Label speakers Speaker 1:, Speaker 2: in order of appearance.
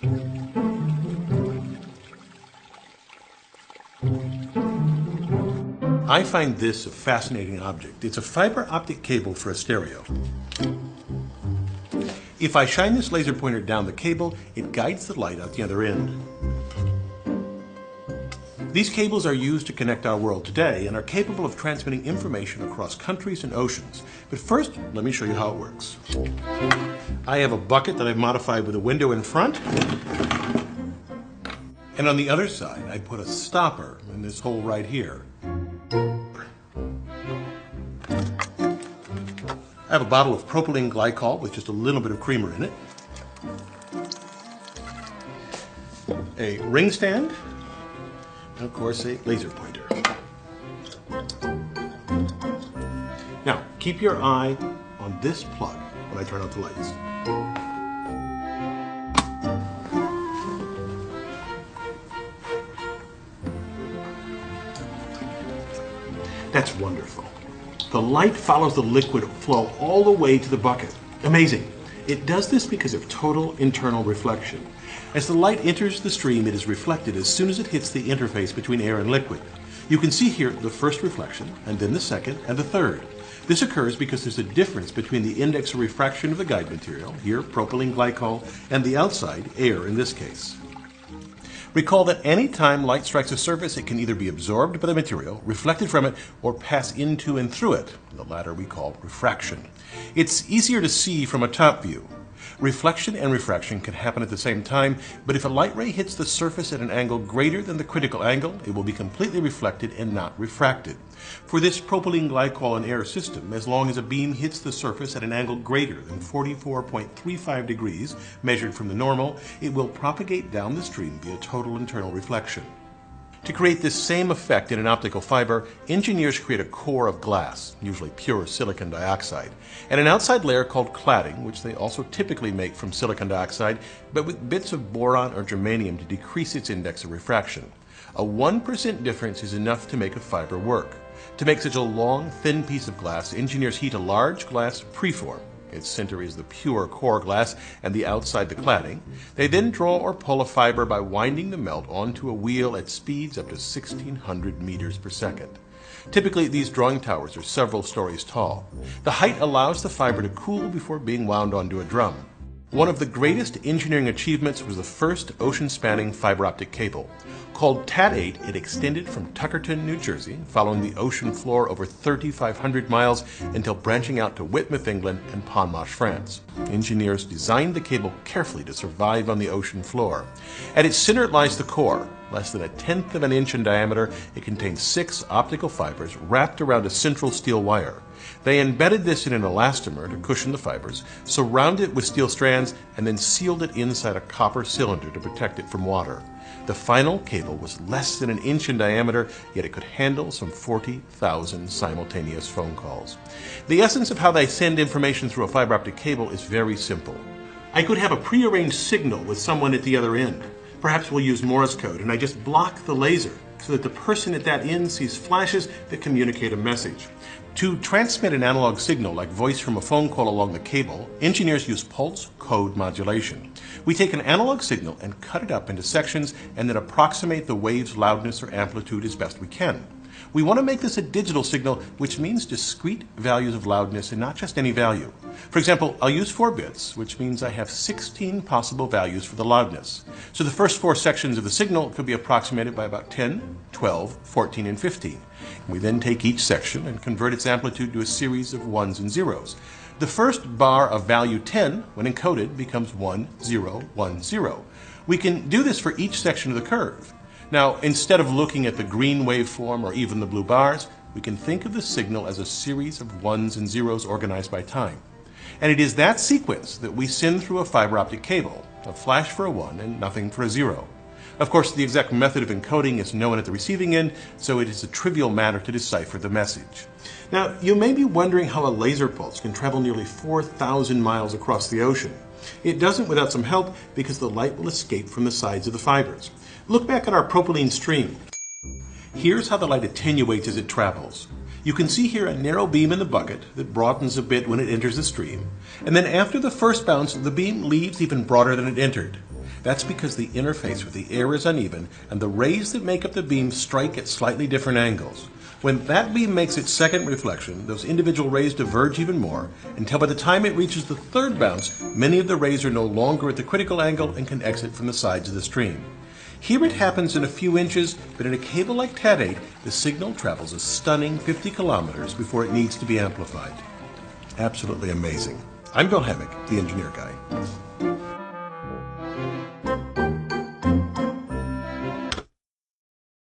Speaker 1: I find this a fascinating object. It's a fiber optic cable for a stereo. If I shine this laser pointer down the cable, it guides the light out the other end. These cables are used to connect our world today and are capable of transmitting information across countries and oceans. But first, let me show you how it works. I have a bucket that I've modified with a window in front. And on the other side, I put a stopper in this hole right here. I have a bottle of propylene glycol with just a little bit of creamer in it. A ring stand. And of course, a laser pointer. Now, keep your eye on this plug when I turn out the lights. That's wonderful. The light follows the liquid flow all the way to the bucket. Amazing. It does this because of total internal reflection. As the light enters the stream, it is reflected as soon as it hits the interface between air and liquid. You can see here the first reflection, and then the second, and the third. This occurs because there's a difference between the index of refraction of the guide material, here propylene glycol, and the outside, air in this case. Recall that any time light strikes a surface, it can either be absorbed by the material, reflected from it, or pass into and through it. The latter we call refraction. It's easier to see from a top view. Reflection and refraction can happen at the same time, but if a light ray hits the surface at an angle greater than the critical angle, it will be completely reflected and not refracted. For this propylene glycol and air system, as long as a beam hits the surface at an angle greater than 44.35 degrees, measured from the normal, it will propagate down the stream via total internal reflection. To create this same effect in an optical fiber, engineers create a core of glass, usually pure silicon dioxide, and an outside layer called cladding, which they also typically make from silicon dioxide, but with bits of boron or germanium to decrease its index of refraction. A 1% difference is enough to make a fiber work. To make such a long, thin piece of glass, engineers heat a large glass preform. Its center is the pure core glass and the outside the cladding. They then draw or pull a fiber by winding the melt onto a wheel at speeds up to 1,600 meters per second. Typically, these drawing towers are several stories tall. The height allows the fiber to cool before being wound onto a drum. One of the greatest engineering achievements was the first ocean-spanning fiber optic cable. Called TAT-8, it extended from Tuckerton, New Jersey, following the ocean floor over 3,500 miles until branching out to Whitmouth, England, and Ponmarsh, France. Engineers designed the cable carefully to survive on the ocean floor. At its center lies the core. Less than 1/10 of an inch in diameter, it contains 6 optical fibers wrapped around a central steel wire. They embedded this in an elastomer to cushion the fibers, surrounded it with steel strands, and then sealed it inside a copper cylinder to protect it from water. The final cable was less than 1 inch in diameter, yet it could handle some 40,000 simultaneous phone calls. The essence of how they send information through a fiber optic cable is very simple. I could have a prearranged signal with someone at the other end. Perhaps we'll use Morse code, and I just block the laser so that the person at that end sees flashes that communicate a message. To transmit an analog signal like voice from a phone call along the cable, engineers use pulse code modulation. We take an analog signal and cut it up into sections and then approximate the wave's loudness or amplitude as best we can. We want to make this a digital signal, which means discrete values of loudness and not just any value. For example, I'll use 4 bits, which means I have 16 possible values for the loudness. So the first 4 sections of the signal could be approximated by about 10, 12, 14, and 15. We then take each section and convert its amplitude to a series of 1s and 0s. The first bar of value 10, when encoded, becomes 1, 0, 1, 0. We can do this for each section of the curve. Now, instead of looking at the green waveform or even the blue bars, we can think of the signal as a series of 1s and 0s organized by time. And it is that sequence that we send through a fiber optic cable, a flash for a 1 and nothing for a 0. Of course, the exact method of encoding is known at the receiving end, so it is a trivial matter to decipher the message. Now, you may be wondering how a laser pulse can travel nearly 4,000 miles across the ocean. It doesn't without some help because the light will escape from the sides of the fibers. Look back at our propylene stream. Here's how the light attenuates as it travels. You can see here a narrow beam in the bucket that broadens a bit when it enters the stream, and then after the first bounce, the beam leaves even broader than it entered. That's because the interface with the air is uneven and the rays that make up the beam strike at slightly different angles. When that beam makes its second reflection, those individual rays diverge even more until by the time it reaches the third bounce, many of the rays are no longer at the critical angle and can exit from the sides of the stream. Here it happens in a few inches, but in a cable like TAT8, the signal travels a stunning 50 kilometers before it needs to be amplified. Absolutely amazing. I'm Bill Hammack, the Engineer Guy.